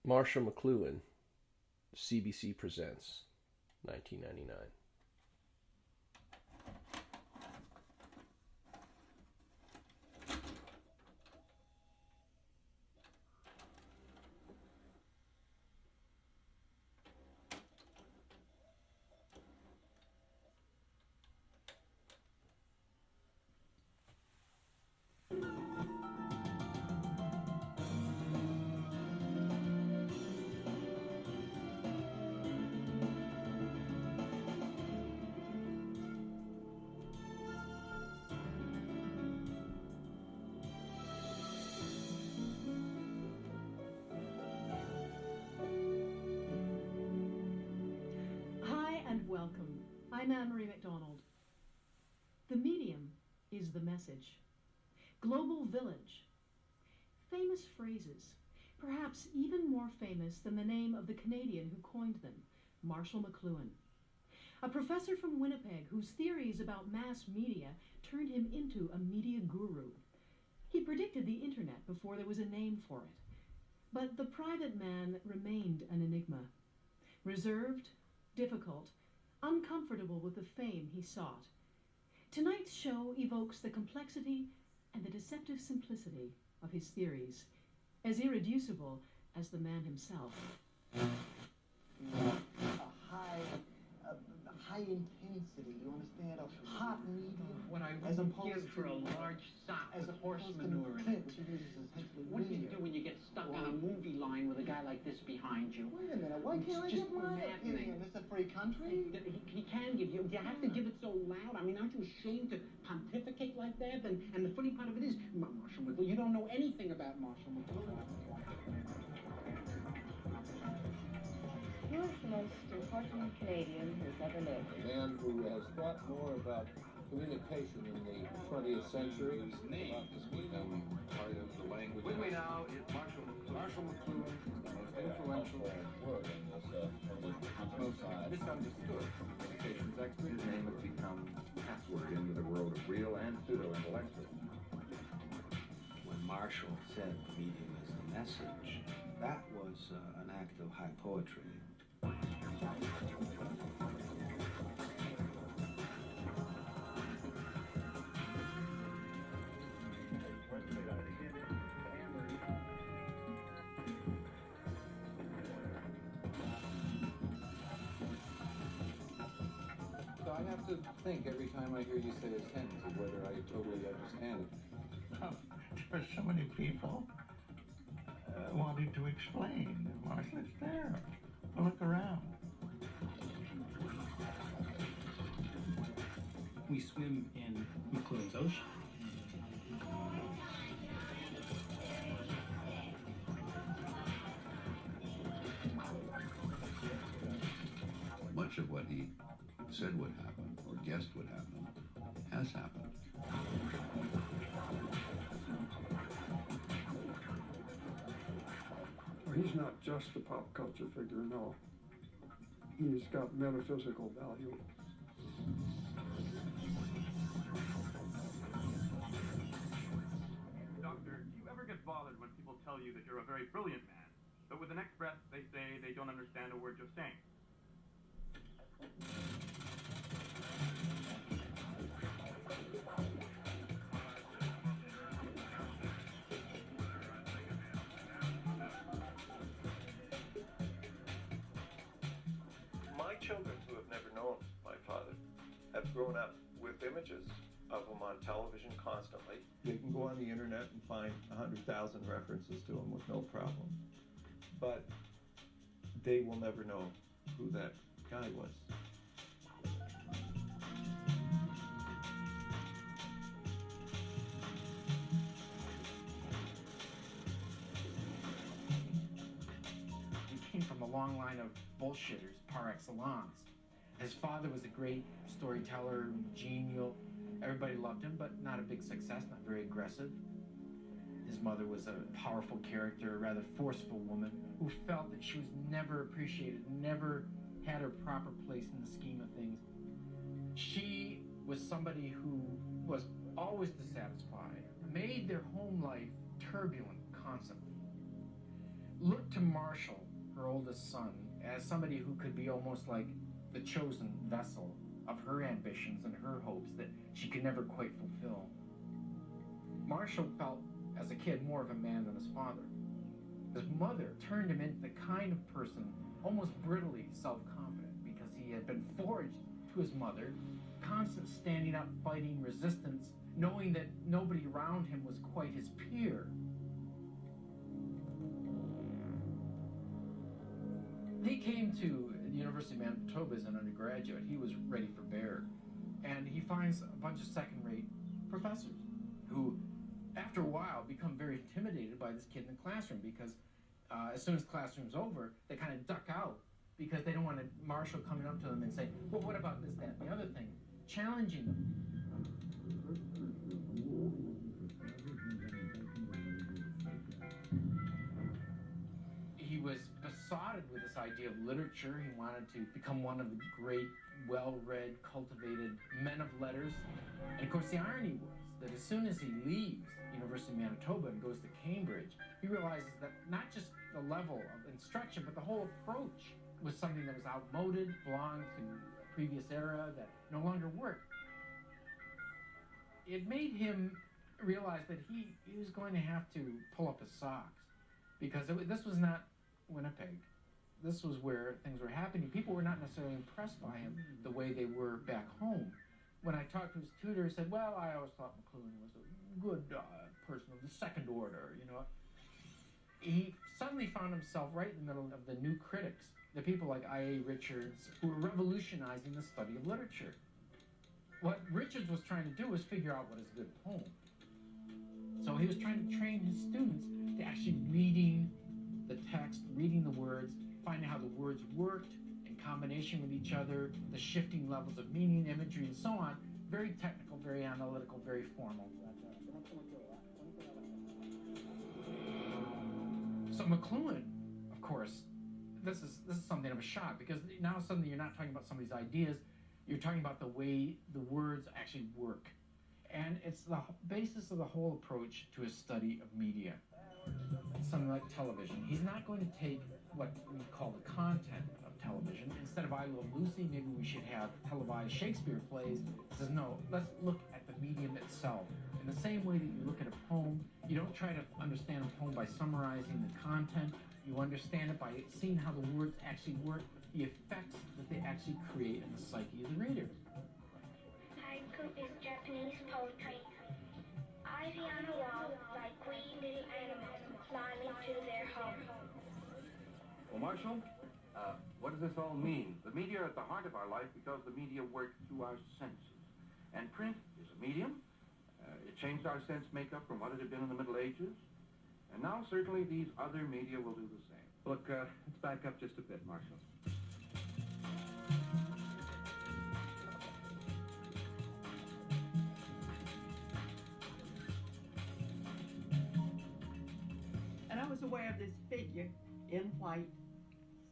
Marshall McLuhan, CBC Presents, 1999. Hi and welcome. I'm Anne-Marie MacDonald. The medium is the message. Global village. Famous phrases, perhaps even more famous than the name of the Canadian who coined them, Marshall McLuhan. A professor from Winnipeg whose theories about mass media turned him into a media guru. He predicted the internet before there was a name for it. But the private man remained an enigma. Reserved, difficult, uncomfortable with the fame he sought. Tonight's show evokes the complexity and the deceptive simplicity of his theories, as irreducible as the man himself. High intensity, you understand? A hot medium. What I as would opposed give for to a large sock as with horse opposed to manure in it. Clint, she uses essentially What do you linear. do when you get stuck on a movie line with a guy like this behind you? Wait a minute, why can't I It's give just my maddening. opinion? It's a free country. He can give you. Do you have to give it so loud? I mean, aren't you ashamed to pontificate like that? And the funny part of it is, Marshall McLuhan, you don't know anything about Marshall McLuhan. He was the most important Canadian who's ever lived. A man who has thought more about communication in the 20th century. His name has become part of the language. With me now is Marshall McLuhan. Marshall McLuhan is the most influential, word in this most misunderstood communications expert. His name has become password into the world of real and pseudo-intellectuals. When Marshall said the medium is the message, that was an act of high poetry. So I have to think every time I hear you say a sentence of whether I totally understand it. There's so many people wanting to explain. Marshall, it's there. Look around. We swim in McLuhan's ocean. Much of what he said would happen, or guessed would happen, has happened. He's not just a pop culture figure, no. He's got metaphysical value. Doctor, do you ever get bothered when people tell you that you're a very brilliant man, but with the next breath they say they don't understand a word you're saying? My children who have never known my father have grown up with images of him on television constantly. They can go on the internet and find 100,000 references to him with no problem. But they will never know who that guy was. He came from a long line of bullshitters par excellence. His father was a great storyteller, genial. Everybody loved him, but not a big success, not very aggressive. His mother was a powerful character, a rather forceful woman who felt that she was never appreciated, never had her proper place in the scheme of things. She was somebody who was always dissatisfied, made their home life turbulent constantly. looked to Marshall, her oldest son, as somebody who could be almost like the chosen vessel of her ambitions and her hopes that she could never quite fulfill. Marshall felt, as a kid, more of a man than his father. His mother turned him into the kind of person almost brittlely self-confident because he had been forged to his mother, constant standing up, fighting resistance, knowing that nobody around him was quite his peer. He came to the University of Manitoba as an undergraduate. He was ready for bear. And he finds a bunch of second-rate professors who, after a while, become very intimidated by this kid in the classroom because as soon as classroom's over, they kind of duck out because they don't want Marshall coming up to them and saying, well, what about this, that, and the other thing? Challenging them. He was besotted with this idea of literature. He wanted to become one of the great, well-read, cultivated men of letters. And of course, the irony was that as soon as he leaves University of Manitoba and goes to Cambridge, he realizes that not just the level of instruction, but the whole approach was something that was outmoded, belonged to a previous era that no longer worked. It made him realize that he was going to have to pull up his socks because this was not Winnipeg. This was where things were happening. People were not necessarily impressed by him the way they were back home. When I talked to his tutor, he said, well, I always thought McLuhan was a good person of the second order, you know. He suddenly found himself right in the middle of the new critics, the people like I.A. Richards, who were revolutionizing the study of literature. What Richards was trying to do was figure out what is a good poem. So he was trying to train his students to actually reading the text, reading the words, finding how the words worked in combination with each other, the shifting levels of meaning, imagery, and so on. Very technical, very analytical, very formal. So McLuhan, of course, this is something of a shock because now suddenly you're not talking about somebody's ideas, you're talking about the way the words actually work. And it's the basis of the whole approach to a study of media. Something like television. He's not going to take what we call the content of television. Instead of I Love Lucy, maybe we should have televised Shakespeare plays. He says, no, let's look at the medium itself. In the same way that you look at a poem, you don't try to understand a poem by summarizing the content. You understand it by seeing how the words actually work, the effects that they actually create in the psyche of the reader. Haiku is Japanese poetry. Ivy on a wall, like wee little animals climbing to their home. Well, Marshall, what does this all mean? The media are at the heart of our life because the media work through our senses. And print is a medium. It changed our sense makeup from what it had been in the Middle Ages. And now certainly these other media will do the same. Look, let's back up just a bit, Marshall. And I was aware of this figure in white,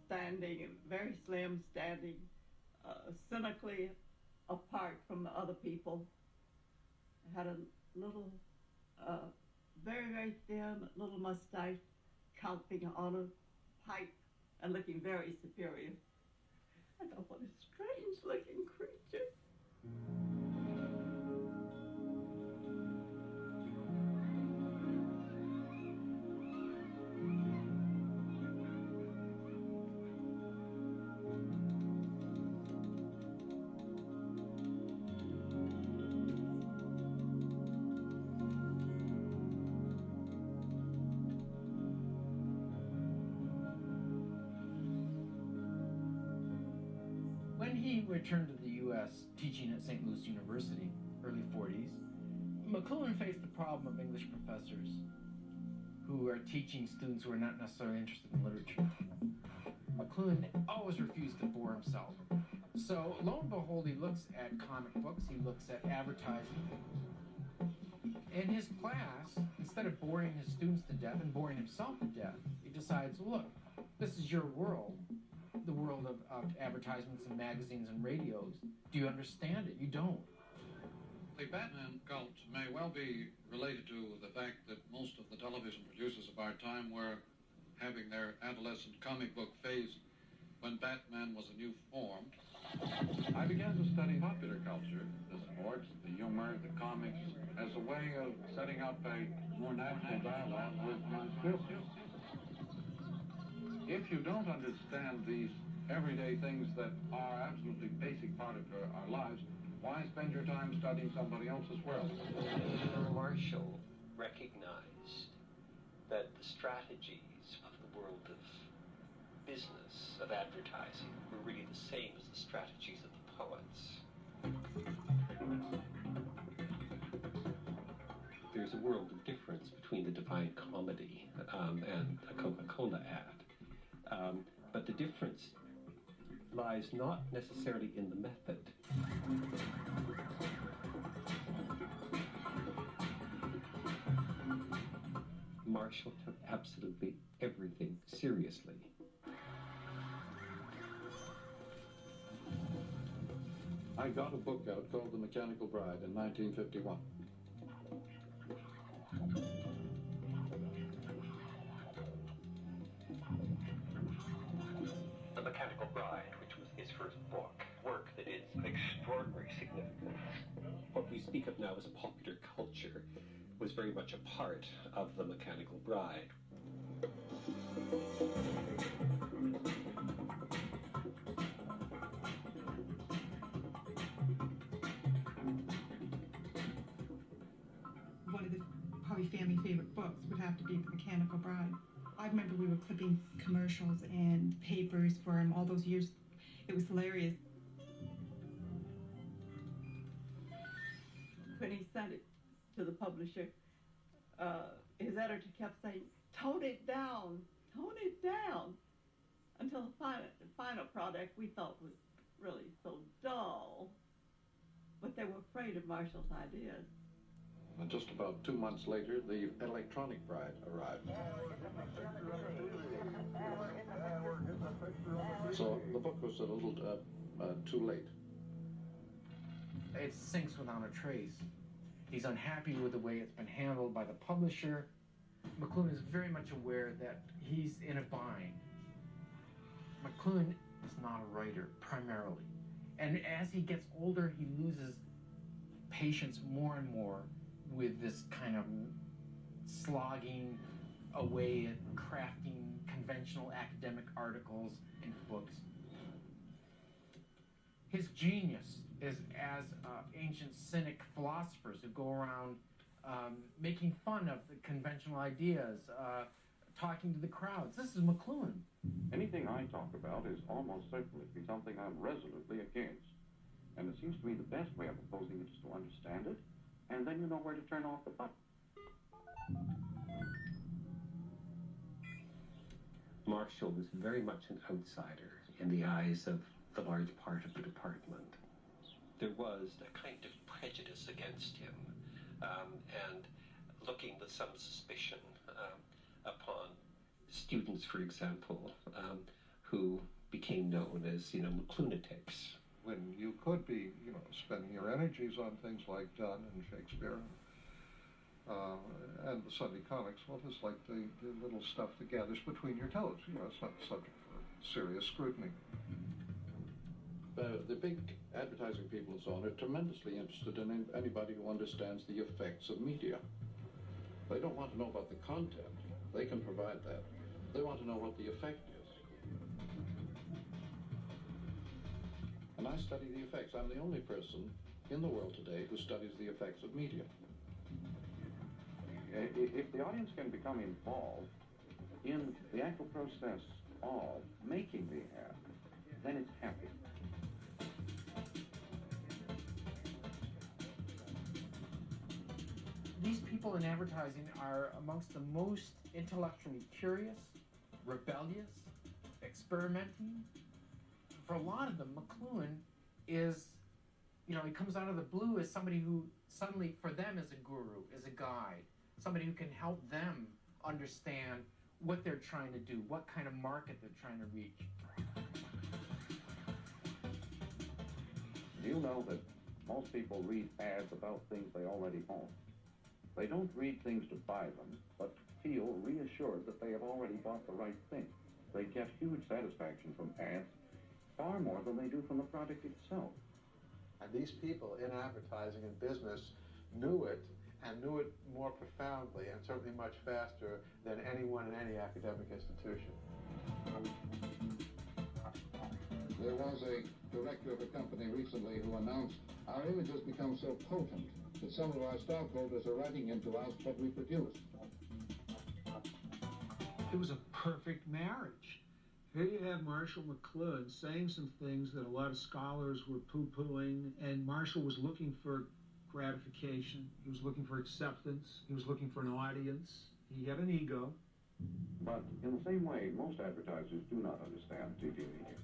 standing, very slim, standing cynically apart from the other people. Had a little, very, very thin little mustache, coughing on a pipe and looking very superior. I thought, what a strange looking creature. He returned to the U.S. teaching at St. Louis University, early 40s. McLuhan faced the problem of English professors who are teaching students who are not necessarily interested in literature. McLuhan always refused to bore himself. So, lo and behold, he looks at comic books, he looks at advertising. In his class, instead of boring his students to death and boring himself to death, he decides, look, this is your world. The world of advertisements and magazines and radios. Do you understand it? You don't. The Batman cult may well be related to the fact that most of the television producers of our time were having their adolescent comic book phase when Batman was a new form, I began to study popular culture, the sports, the humor, the comics, as a way of setting up a more natural dialogue with my students. If you don't understand these everyday things that are absolutely basic part of our lives, why spend your time studying somebody else's world? Marshall recognized that the strategies of the world of business, of advertising, were really the same as the strategies of the poets. There's a world of difference between the Divine Comedy and a Coca-Cola ad. But the difference lies not necessarily in the method. Marshall took absolutely everything seriously. I got a book out called The Mechanical Bride in 1951. The Mechanical Bride, which was his first book, work that is of extraordinary significance. What we speak of now as popular culture was very much a part of The Mechanical Bride. One of the probably family favorite books would have to be The Mechanical Bride. I remember we were clipping commercials and papers for him all those years. It was hilarious. When he sent it to the publisher, his editor kept saying, tone it down, until the final product we thought was really so dull. But they were afraid of Marshall's ideas. And just about 2 months later, the Electronic Bride arrived. So the book was a little too late. It sinks without a trace. He's unhappy with the way it's been handled by the publisher. McLuhan is very much aware that he's in a bind. McLuhan is not a writer, primarily. And as he gets older, he loses patience more and more with this kind of slogging away at crafting conventional academic articles and books. His genius is as ancient cynic philosophers who go around making fun of the conventional ideas, talking to the crowds. This is McLuhan. Anything I talk about is almost certainly be something I'm resolutely against. And it seems to me the best way of opposing it is to understand it, and then you know where to turn off the button. Marshall was very much an outsider in the eyes of the large part of the department. There was a kind of prejudice against him, and looking with some suspicion upon students, for example, who became known as, McLunatics. When you could be, spending your energies on things like Donne and Shakespeare and the Sunday comics, well, it's like the little stuff that gathers between your toes. It's not subject for serious scrutiny. The big advertising people and so on are tremendously interested in anybody who understands the effects of media. They don't want to know about the content. They can provide that. They want to know what the effect is. And I study the effects. I'm the only person in the world today who studies the effects of media. If the audience can become involved in the actual process of making the ad, then it's happy. These people in advertising are amongst the most intellectually curious, rebellious, experimenting. For a lot of them, McLuhan is, he comes out of the blue as somebody who suddenly, for them, is a guru, is a guide, somebody who can help them understand what they're trying to do, what kind of market they're trying to reach. Do you know that most people read ads about things they already own? They don't read things to buy them, but to feel reassured that they have already bought the right thing. They get huge satisfaction from ads, far more than they do from the product itself. And these people in advertising and business knew it, and knew it more profoundly and certainly much faster than anyone in any academic institution. There was a director of a company recently who announced, our image has become so potent that some of our stockholders are writing in to ask what we produce. It was a perfect marriage. Here you have Marshall McLuhan saying some things that a lot of scholars were poo-pooing, and Marshall was looking for gratification. He was looking for acceptance. He was looking for an audience. He had an ego. But in the same way, most advertisers do not understand TV media.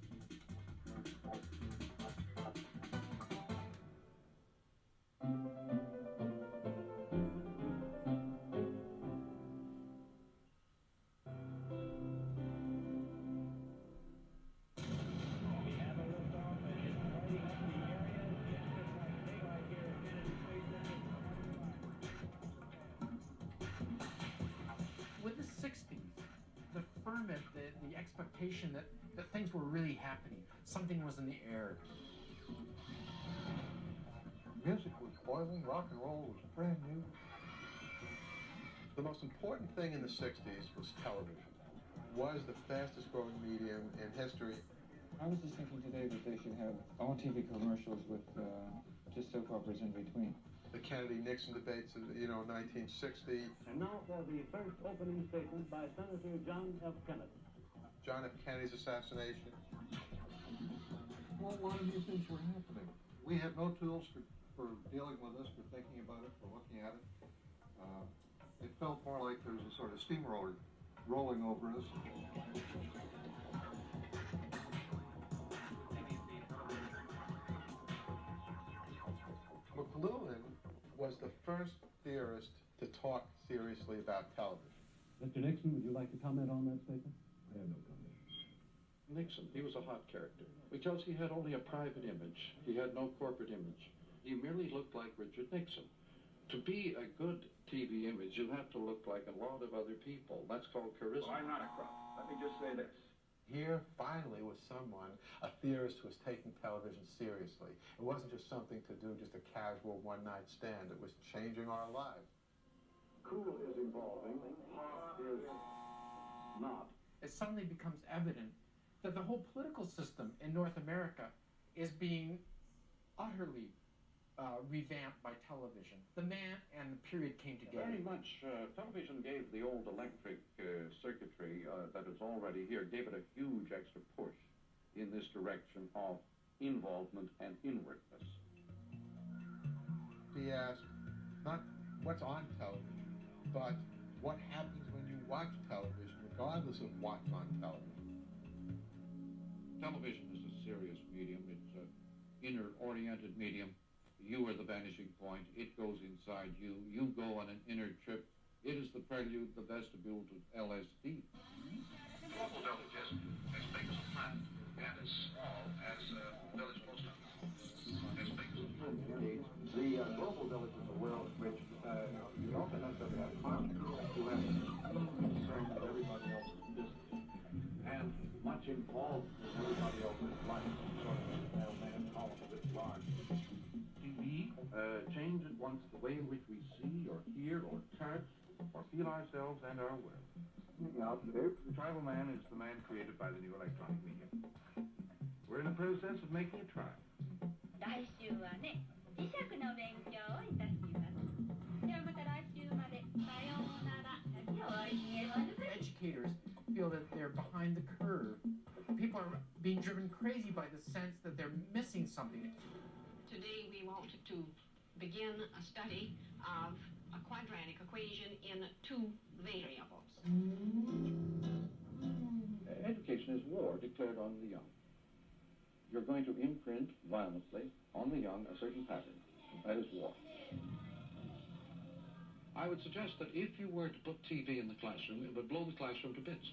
With the 60s, the ferment, the expectation that things were really happening, something was in the air. Music was boiling, rock and roll was brand new. The most important thing in the 60s was television. It was the fastest growing medium in history. I was just thinking today that they should have all TV commercials with just soap operas in between. The Kennedy-Nixon debates of, 1960. And now for the first opening statement by Senator John F. Kennedy. John F. Kennedy's assassination. Well, a lot of new things were happening. We had no tools for dealing with this, for thinking about it, for looking at it. It felt more like there was a sort of steamroller rolling over us. McLuhan was the first theorist to talk seriously about television. Mr. Nixon, would you like to comment on that statement? I have no comment. Nixon, he was a hot character because he had only a private image. He had no corporate image. He merely looked like Richard Nixon. To be a good TV image, you have to look like a lot of other people. That's called charisma. Well, I'm not a crook. Let me just say this. Here, finally, was someone, a theorist who was taking television seriously. It wasn't just something to do, just a casual one-night stand. It was changing our lives. Cool is evolving, hot is not. It suddenly becomes evident that the whole political system in North America is being utterly revamped by television. The man and the period came together. Very much. Television gave the old electric circuitry that is already here, gave it a huge extra push in this direction of involvement and inwardness. He asked, not what's on television, but what happens when you watch television, regardless of what's on television. Television is a serious medium. It's an inner-oriented medium. You are the vanishing point. It goes inside you. You go on an inner trip. It is the prelude, the vestibule to LSD. Global villages, as big as a plant and as small as a village post office. As big as a plant. The global village is a world which you don't necessarily have farmers who have concern with everybody else's business and much involved in everybody else's life, sort of a mailman column of its large. TV change at once the way in which we see or hear or touch or feel ourselves and our world. The tribal man is the man created by the new electronic medium. We're in the process of making a trial. 来週はね、磁石の勉強をいたします。ではまた来週まで。さようなら。Educators feel that they're behind the curve. People are being driven crazy by the sense that they're missing something. Today we want to begin a study of a quadratic equation in two variables. Education is war declared on the young. You're going to imprint violently on the young a certain pattern. That is war. I would suggest that if you were to put TV in the classroom, it would blow the classroom to bits.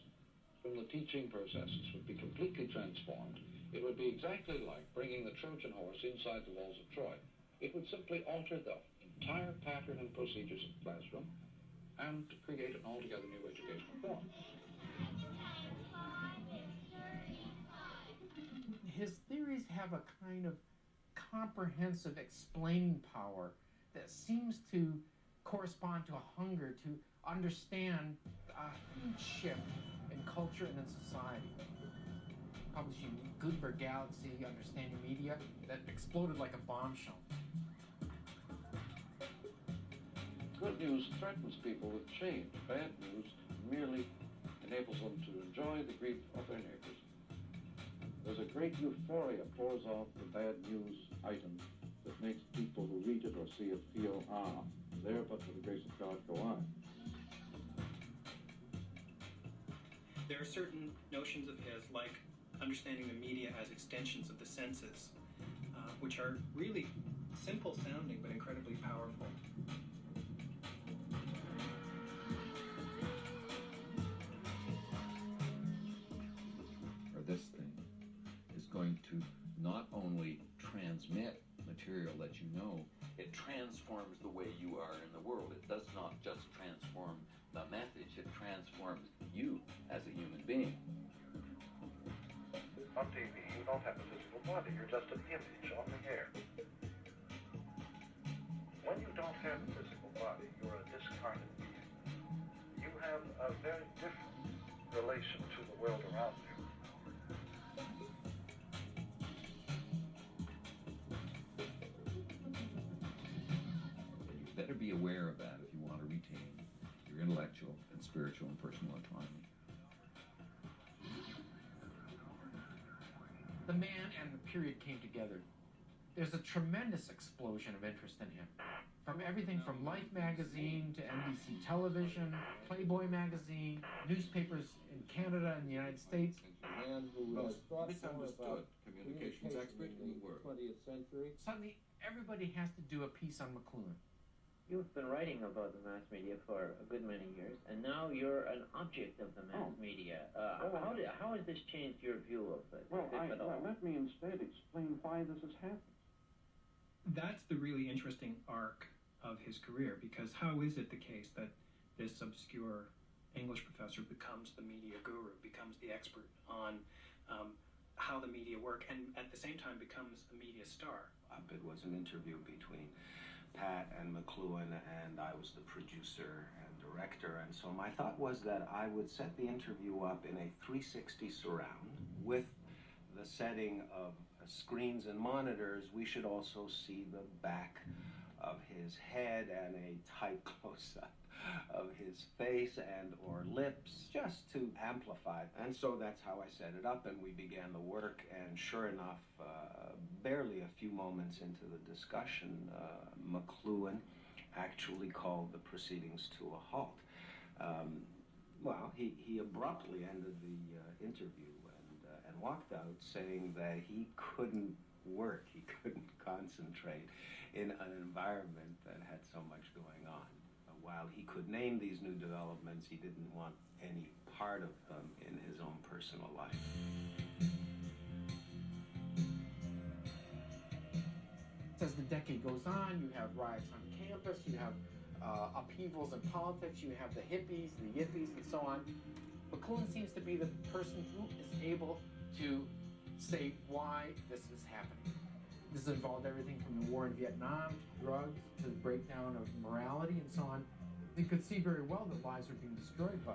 From the teaching processes would be completely transformed. It would be exactly like bringing the Trojan horse inside the walls of Troy. It would simply alter the entire pattern and procedures of the classroom, and to create an altogether new educational form. His theories have a kind of comprehensive explaining power that seems to correspond to a hunger to understand a huge shift in culture and in society. Publishing Gutenberg Galaxy, Understanding Media, that exploded like a bombshell. Good news threatens people with change. Bad news merely enables them to enjoy the grief of their neighbors. There's a great euphoria pours off the bad news item that makes people who read it or see it feel, there but for the grace of God go on. There are certain notions of his, like understanding the media as extensions of the senses, which are really simple sounding but incredibly powerful. Or this thing is going to not only transmit material that you know, it transforms the way you are in the world. It does not just transform the message, it transforms you as a human being. On TV, you don't have a physical body, you're just an image on the air. When you don't have a physical body, you're a discarnate being. You have a very different relation to the world around you. you better be aware of that if you want to retain your intellectual and spiritual and personal autonomy. The man and the period came together. There's a tremendous explosion of interest in him. From everything from Life magazine to NBC television, Playboy magazine, newspapers in Canada and the United States. A man who was misunderstood communications expert in the world. 20th century. Suddenly, everybody has to do a piece on McLuhan. You've been writing about the mass media for a good many years, and now you're an object of the mass media. How has this changed your view of it? Let me instead explain why this has happened. That's the really interesting arc of his career, because how is it the case that this obscure English professor becomes the media guru, becomes the expert on how the media work, and at the same time becomes a media star? It was an interview between Pat and McLuhan, and I was the producer and director, and so my thought was that I would set the interview up in a 360 surround with the setting of screens and monitors. We should also see the back of his head and a tight close-up of his face and or lips, just to amplify. And so that's how I set it up, and we began the work, and sure enough, barely a few moments into the discussion, McLuhan actually called the proceedings to a halt. He abruptly ended the interview and walked out saying that he couldn't work, he couldn't concentrate in an environment that had so much going on. While he could name these new developments, he didn't want any part of them in his own personal life. As the decade goes on, you have riots on campus, you have upheavals in politics, you have the hippies, the yippies, and so on. McLuhan seems to be the person who is able to say why this is happening. This involved everything from the war in Vietnam, to drugs, to the breakdown of morality, and so on. You could see very well that lives are being destroyed by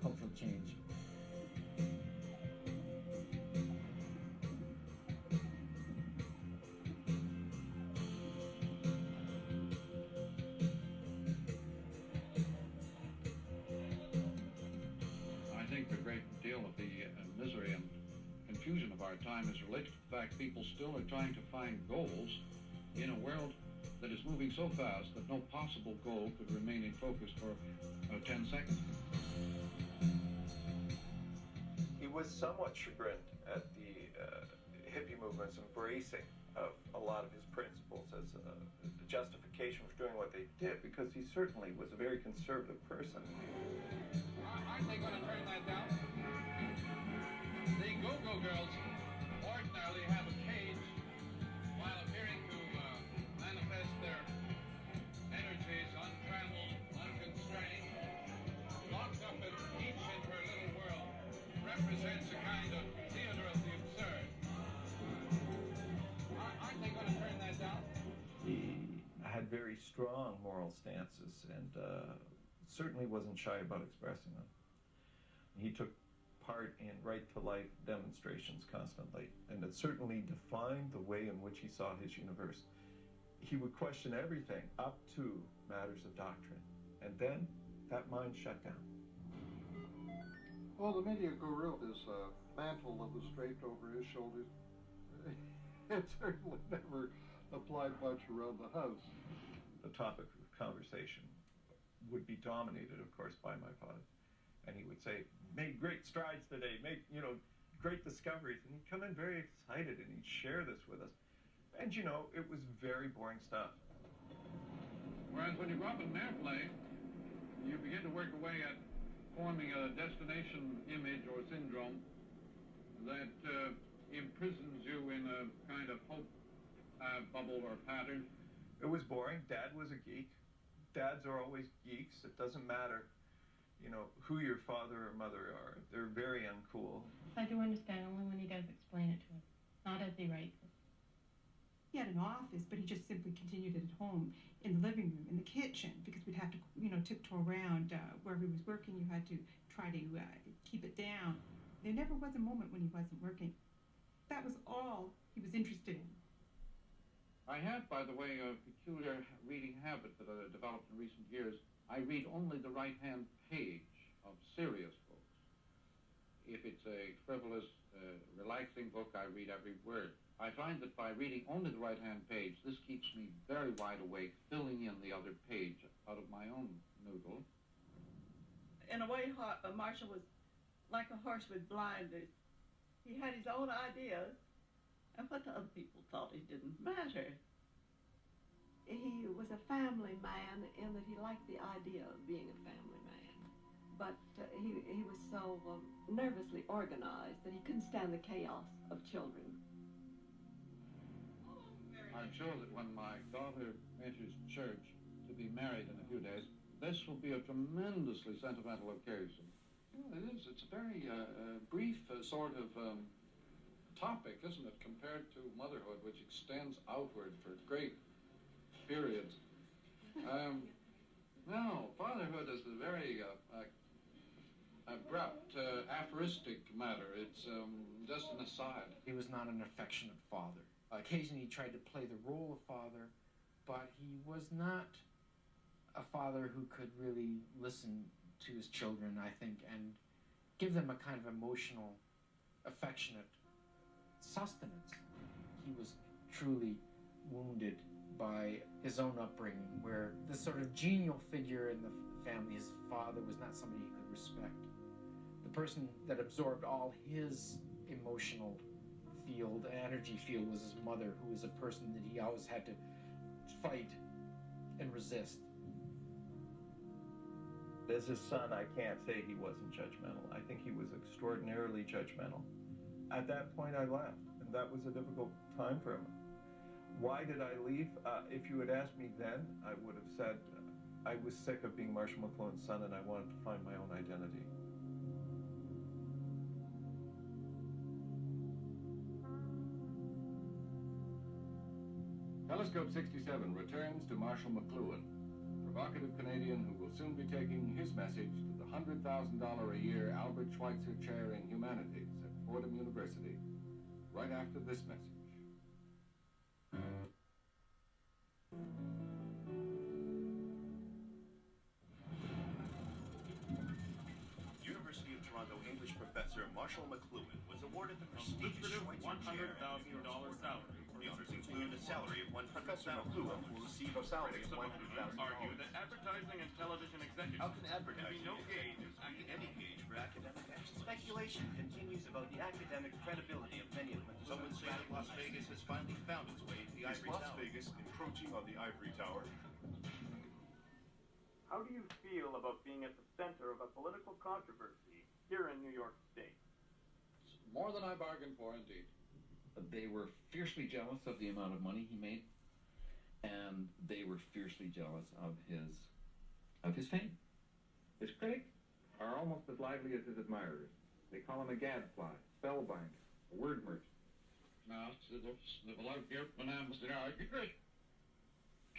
cultural change. I think a great deal of the misery and confusion of our time is related to the fact people still are trying to find goals in a world that is moving so fast that no possible goal could remain in focus for 10 seconds. He was somewhat chagrined at the hippie movement's embracing of a lot of his principles as a justification for doing what they did, because he certainly was a very conservative person. Aren't they going to turn that down? The go-go girls ordinarily have a cage while appearing to manifest their energies untrammeled, unconstrained. strong moral stances, and certainly wasn't shy about expressing them. He took part in right-to-life demonstrations constantly, and it certainly defined the way in which he saw his universe. He would question everything up to matters of doctrine, and then that mind shut down. Well, the media guru, his mantle that was draped over his shoulders, it certainly never applied much around the house. The topic of conversation would be dominated, of course, by my father. And he would say, made great strides today, made, great discoveries. And he'd come in very excited and he'd share this with us. And, it was very boring stuff. Whereas when you go up in an airplane, you begin to work away at forming a destination image or syndrome that imprisons you in a kind of hope bubble or pattern. It was boring. Dad was a geek. Dads are always geeks. It doesn't matter, who your father or mother are. They're very uncool. I do understand only when he does explain it to us, not as he writes it. He had an office, but he just simply continued it at home, in the living room, in the kitchen, because we'd have to, tiptoe around wherever he was working. You had to try to keep it down. There never was a moment when he wasn't working. That was all he was interested in. I have, by the way, a peculiar reading habit that I developed in recent years. I read only the right-hand page of serious books. If it's a frivolous, relaxing book, I read every word. I find that by reading only the right-hand page, this keeps me very wide awake, filling in the other page out of my own noodle. In a way, Marshall was like a horse with blinders. He had his own ideas, and what the other people thought it didn't matter. He was a family man in that he liked the idea of being a family man. But he was so nervously organized that he couldn't stand the chaos of children. I'm sure that when my daughter enters church to be married in a few days, this will be a tremendously sentimental occasion. Yeah, it is. It's a very brief sort of topic, isn't it, compared to motherhood, which extends outward for great periods. No, fatherhood is a very abrupt, aphoristic matter. It's just an aside. He was not an affectionate father. Occasionally he tried to play the role of father, but he was not a father who could really listen to his children, I think, and give them a kind of emotional, affectionate sustenance. He was truly wounded by his own upbringing, where the sort of genial figure in the family, his father, was not somebody he could respect. The person that absorbed all his emotional field, energy field, was his mother, who was a person that he always had to fight and resist. As his son, I can't say he wasn't judgmental. I think he was extraordinarily judgmental. At that point, I left, and that was a difficult time for him. Why did I leave? If you had asked me then, I would have said I was sick of being Marshall McLuhan's son and I wanted to find my own identity. Telescope 67 returns to Marshall McLuhan, provocative Canadian who will soon be taking his message to the $100,000 a year Albert Schweitzer Chair in Humanities at Fordham University, right after this message. University of Toronto English professor Marshall McLuhan was awarded the prestigious Schweitzer Chair in Humanities. salary. The others include a salary of $100,000. Professor McLuhan will receive a salary of $100,000. Argue that advertising and television executives How can advertising be no gauge be any gauge for academic excellence? Speculation continues about the academic credibility of many of them. Some would say that Las Vegas has finally found its way to the Ivory Tower. Las Vegas encroaching on the Ivory Tower? How do you feel about being at the center of a political controversy here in New York State? It's more than I bargained for, indeed. They were fiercely jealous of the amount of money he made, and they were fiercely jealous of his fame. His critics are almost as lively as his admirers. They call him a gadfly, spellbinder, a word merchant. Now, the beloved here, when I was there,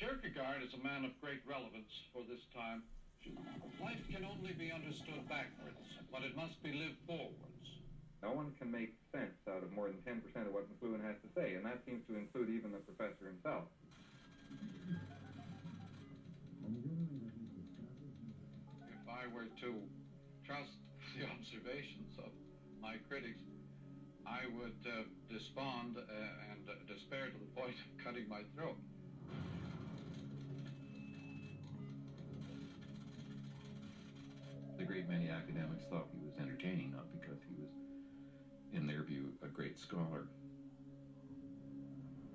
Kierkegaard is a man of great relevance for this time. Life can only be understood backwards, but it must be lived forwards. No one can make sense out of more than 10% of what McLuhan has to say, and that seems to include even the professor himself. If I were to trust the observations of my critics, I would despond and despair to the point of cutting my throat. The great many academics thought he was entertaining, not because he was, in their view, a great scholar.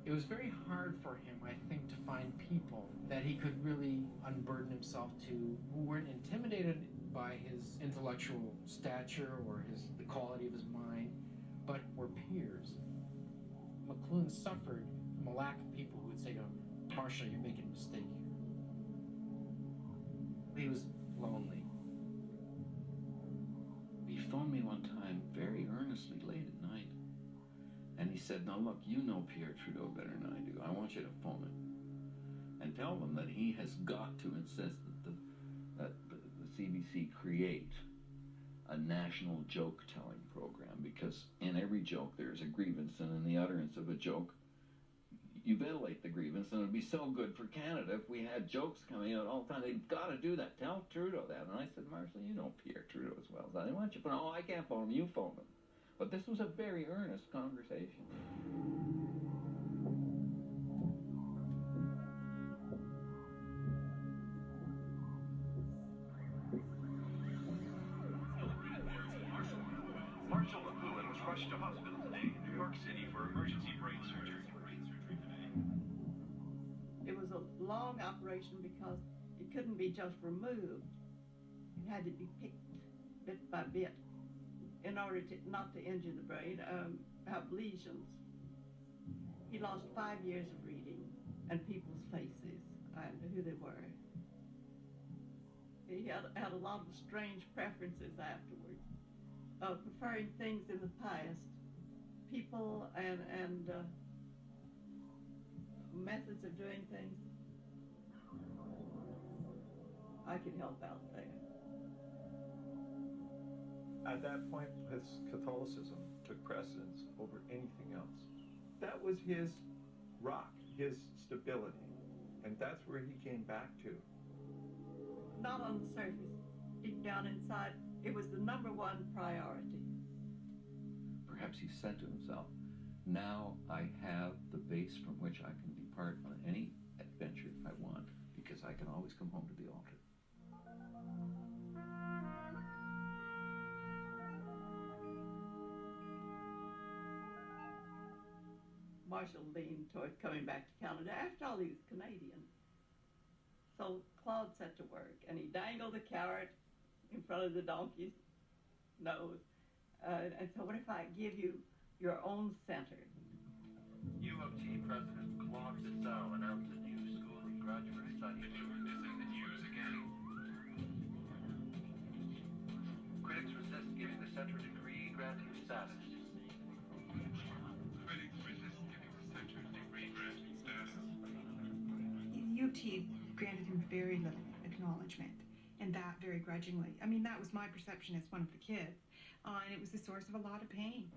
It was very hard for him, I think, to find people that he could really unburden himself to, who weren't intimidated by his intellectual stature or the quality of his mind, but were peers. McLuhan suffered from a lack of people who would say to him, "Marshall, you're making a mistake here." He was lonely. He phoned me one time very earnestly late at night. And he said, "Now look, you know Pierre Trudeau better than I do. I want you to phone him and tell them that he has got to insist that the CBC create a national joke-telling program, because in every joke there's a grievance, and in the utterance of a joke, you ventilate the grievance, and it would be so good for Canada if we had jokes coming out all the time. They've got to do that. Tell Trudeau that." And I said, "Marshall, you know Pierre Trudeau as well as I. Why don't you phone him?" "Oh, I can't phone him. You phone him." But this was a very earnest conversation. Marshall McLuhan was rushed to hospital today in New York City for emergency brain surgery. It was a long operation because it couldn't be just removed. It had to be picked bit by bit in order to not to injure the brain, have lesions. He lost 5 years of reading and people's faces and who they were. He had a lot of strange preferences afterwards, preferring things in the past, people and methods of doing things. I could help out there. At that point, his Catholicism took precedence over anything else. That was his rock, his stability, and that's where he came back to. Not on the surface, deep down inside, it was the #1 priority. Perhaps he said to himself, "Now I have the base from which I can depart on any adventure I want, because I can always come home to the altar." Marshall leaned toward coming back to Canada. After all, he was Canadian. So Claude set to work, and he dangled the carrot in front of the donkey's nose. And so what if I give you your own center? U of T President Claude Bissau announced a new school of graduate studies. This in the news again. Critics resist giving the center degree-granting status. U of T granted him very little acknowledgement, and that very grudgingly. I mean, that was my perception as one of the kids, and it was the source of a lot of pain.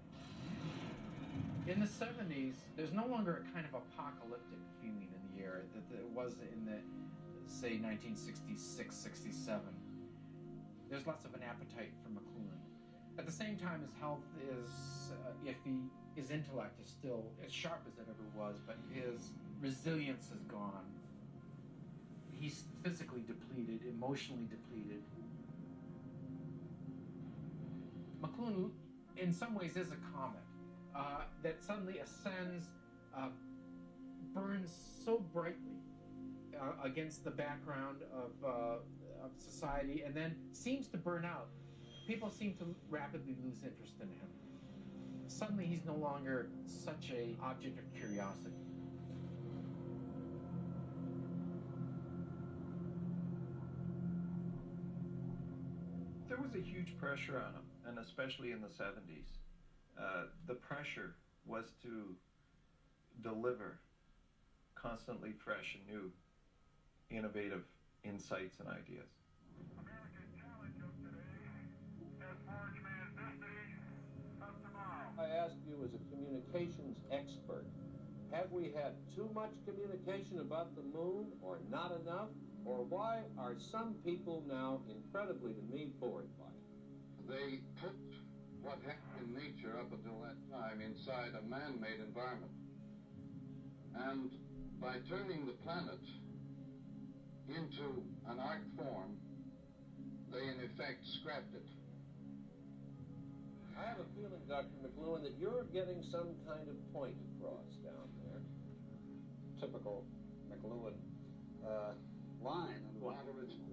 In the 70s, there's no longer a kind of apocalyptic feeling in the air that there was in the, say, 1966, 67. There's less of an appetite for McLuhan. At the same time, his health is iffy. His intellect is still as sharp as it ever was, but his resilience is gone. He's physically depleted, emotionally depleted. McLuhan, in some ways, is a comet that suddenly ascends, burns so brightly against the background of society, and then seems to burn out. People seem to rapidly lose interest in him. Suddenly, he's no longer such an object of curiosity. There was a huge pressure on him, and especially in the 70s. The pressure was to deliver constantly fresh and new innovative insights and ideas. I ask you as a communications expert, have we had too much communication about the moon or not enough? Or why are some people now incredibly, to me, bored by it? They put what happened in nature up until that time inside a man-made environment. And by turning the planet into an art form, they in effect scrapped it. I have a feeling, Dr. McLuhan, that you're getting some kind of point across down there. Typical McLuhan line. Not original.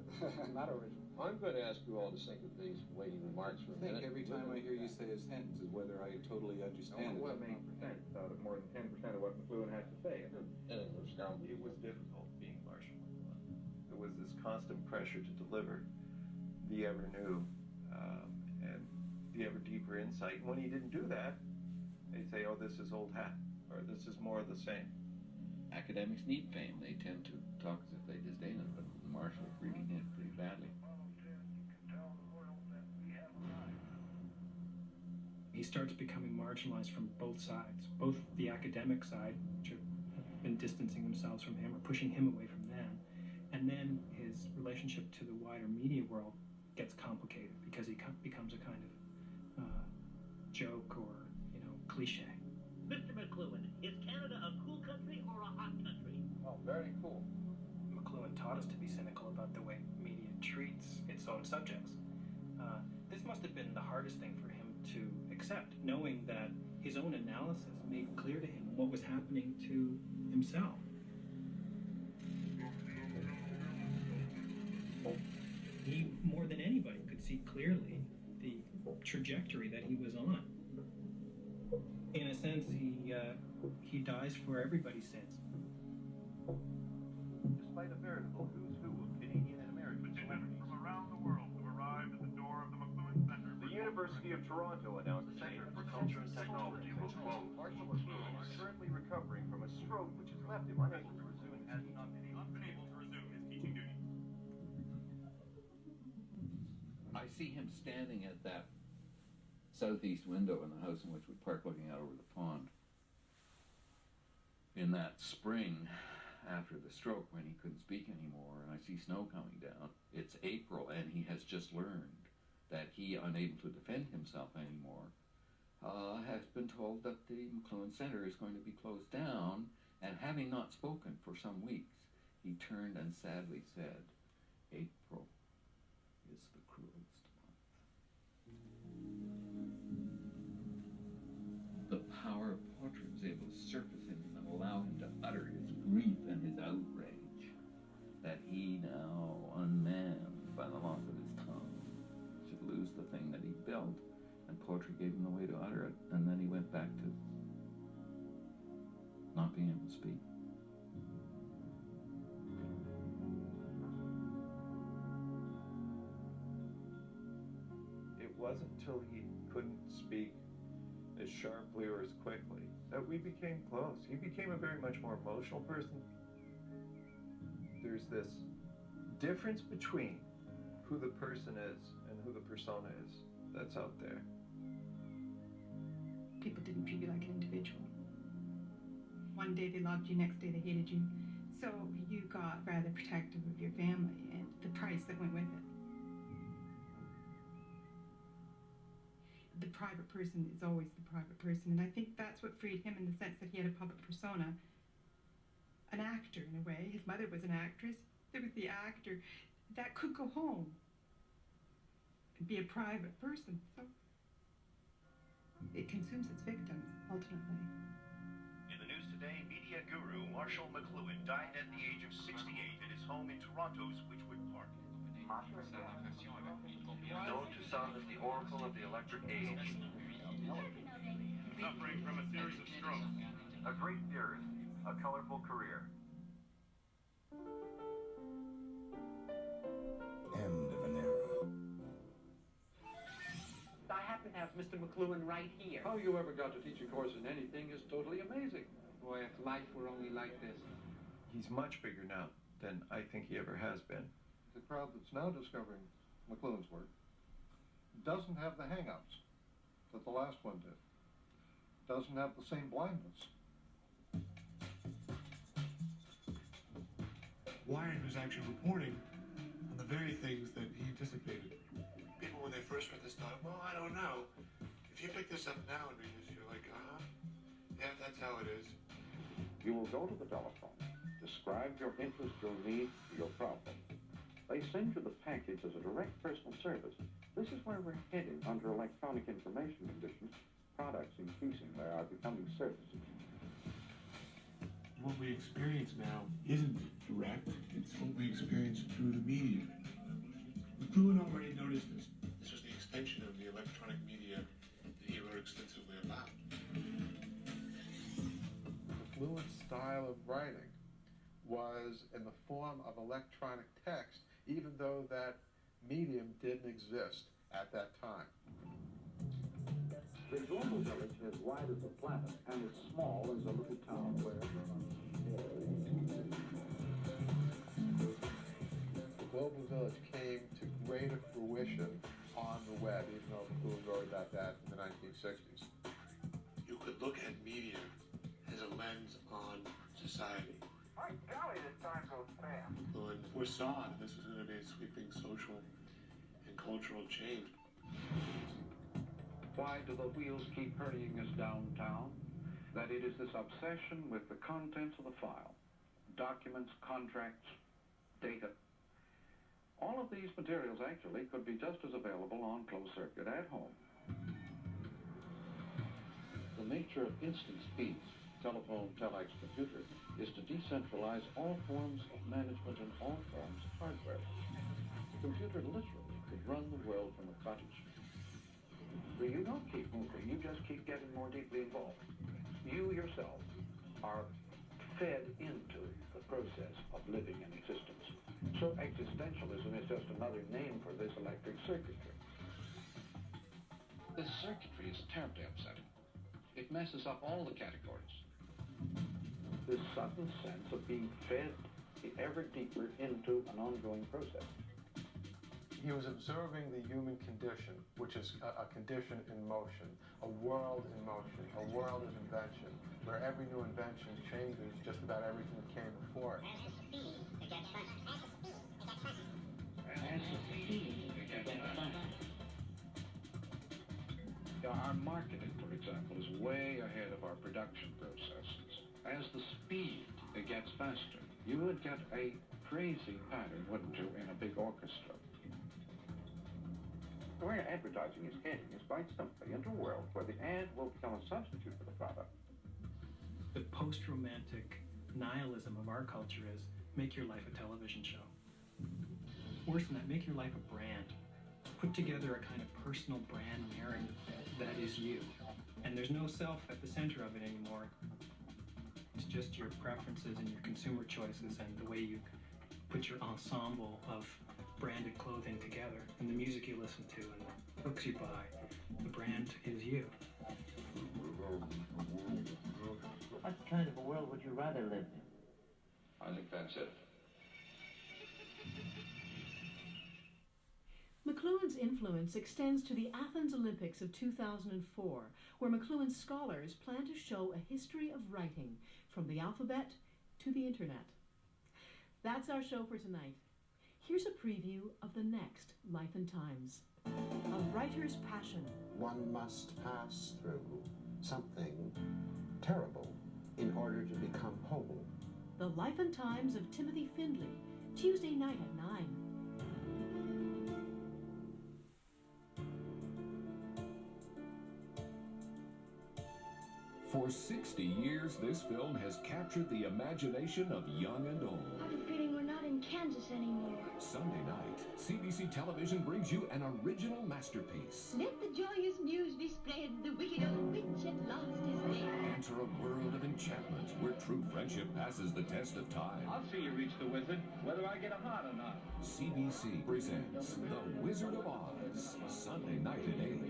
Not original. I'm going to ask you all to think of these weighty remarks for a minute. Every time I hear you say a sentence is whether I totally understand it. What makes sense out of more than 10% of what McLuhan has to say? It was difficult being Marshall McLuhan. There was this constant pressure to deliver the ever new and the ever deeper insight. And when he didn't do that, they'd say, oh, this is old hat, or this is more of the same. Academics need fame. They tend to talk as if they disdain it, but Marshall really did pretty badly. He starts becoming marginalized from both sides, both the academic side, which have been distancing themselves from him or pushing him away from them, and then his relationship to the wider media world gets complicated because he becomes a kind of joke or, cliche. Mr. McLuhan, is Canada a cool country or a hot country? Oh, very cool. McLuhan taught us to be cynical about the way media treats its own subjects. This must have been the hardest thing for him to accept, knowing that his own analysis made clear to him what was happening to himself. He, more than anybody, could see clearly the trajectory that he was on. In a sense, he dies for everybody's sins. Despite a veritable who's who of Canadian and American celebrities from around the world have arrived at the door of the McLuhan Center. The University of Toronto announced the Center for Culture and Technology will quote, Marshall McLuhan is currently recovering from a stroke which has left him unable to resume his teaching duties. I see him standing at that southeast window in the house in which we park looking out over the pond in that spring after the stroke when he couldn't speak anymore, and I see snow coming down. It's April and he has just learned that he, unable to defend himself anymore, has been told that the McLuhan Center is going to be closed down, and having not spoken for some weeks, he turned and sadly said, April is the cruelest month. The power of poetry was able to surface in him and allow him to utter his grief and his outrage that he now, unmanned by the loss of his tongue, should lose the thing that he built, and poetry gave him the way to utter it, and then he went back to not being able to speak. It wasn't until he couldn't speak as sharply or as quickly that we became close. He became a very much more emotional person. There's this difference between who the person is and who the persona is that's out there. People didn't treat you like an individual. One day they loved you, next day they hated you. So you got rather protective of your family and the price that went with it. The private person is always the private person, and I think that's what freed him in the sense that he had a public persona. An actor, in a way. His mother was an actress. There was the actor that could go home and be a private person. So it consumes its victims, ultimately. In the news today, media guru Marshall McLuhan died at the age of 68 at his home in Toronto's Wychwood Park. Known to some as the Oracle of the Electric Age. Suffering from a series of strokes. A great theorist, a colorful career. End of an era. I happen to have Mr. McLuhan right here. How you ever got to teach a course in anything is totally amazing. Boy, if life were only like this. He's much bigger now than I think he ever has been. The crowd that's now discovering McLuhan's work doesn't have the hang-ups that the last one did. Doesn't have the same blindness. Wired was actually reporting on the very things that he anticipated. People, when they first read this, thought, well, I don't know. If you pick this up now and read this, you're like, yeah, that's how it is. You will go to the telephone, describe your interest, your need, your problem. They send you the package as a direct personal service. This is where we're heading under electronic information conditions. Products increasingly are becoming services. What we experience now isn't direct, it's what we experience through the media. McLuhan already noticed this. This was the extension of the electronic media that he wrote extensively about. McLuhan's style of writing was in the form of electronic text, even though that medium didn't exist at that time. The global village is wide as a planet and as small as a little town where... The global village came to greater fruition on the web, even though McLuhan wrote about that in the 1960s. You could look at media as a lens on society. My golly, this time goes fast. McLuhan foresaw that this was going to be a sweeping social and cultural change. Why do the wheels keep hurrying us downtown? That it is this obsession with the contents of the file. Documents, contracts, data. All of these materials actually could be just as available on closed circuit at home. The nature of instant speeds, telephone, telex, computer, is to decentralize all forms of management and all forms of hardware. The computer literally could run the world from a cottage. Well, you don't keep moving, you just keep getting more deeply involved. You yourself are fed into the process of living in existence. So existentialism is just another name for this electric circuitry. This circuitry is terribly upsetting. It messes up all the categories. This sudden sense of being fed ever deeper into an ongoing process. He was observing the human condition, which is a condition in motion, a world in motion, a world of invention, where every new invention changes just about everything that came before it. As the speed gets faster. Our marketing, for example, is way ahead of our production processes. As the speed gets faster, you would get a crazy pattern, wouldn't you, in a big orchestra? Where advertising is heading is quite simply into a world where the ad will become a substitute for the product. The post-romantic nihilism of our culture is make your life a television show. Worse than that, make your life a brand. Put together a kind of personal brand narrative that is you. And there's no self at the center of it anymore. It's just your preferences and your consumer choices and the way you put your ensemble of branded clothing together and the music you listen to and the books you buy. The brand is you. What kind of a world would you rather live in? I think that's it. McLuhan's influence extends to the Athens Olympics of 2004, where McLuhan's scholars plan to show a history of writing from the alphabet to the internet. That's our show for tonight. Here's a preview of the next Life and Times. A writer's passion. One must pass through something terrible in order to become whole. The Life and Times of Timothy Findley, Tuesday night at 9. For 60 years, this film has captured the imagination of young and old. I have a feeling we're not in Kansas anymore. Sunday night, CBC Television brings you an original masterpiece. Let the joyous news be spread, the wicked old witch at last is dead. Enter a world of enchantment where true friendship passes the test of time. I'll see you reach the wizard, whether I get a heart or not. CBC presents The Wizard of Oz, Sunday night at 8.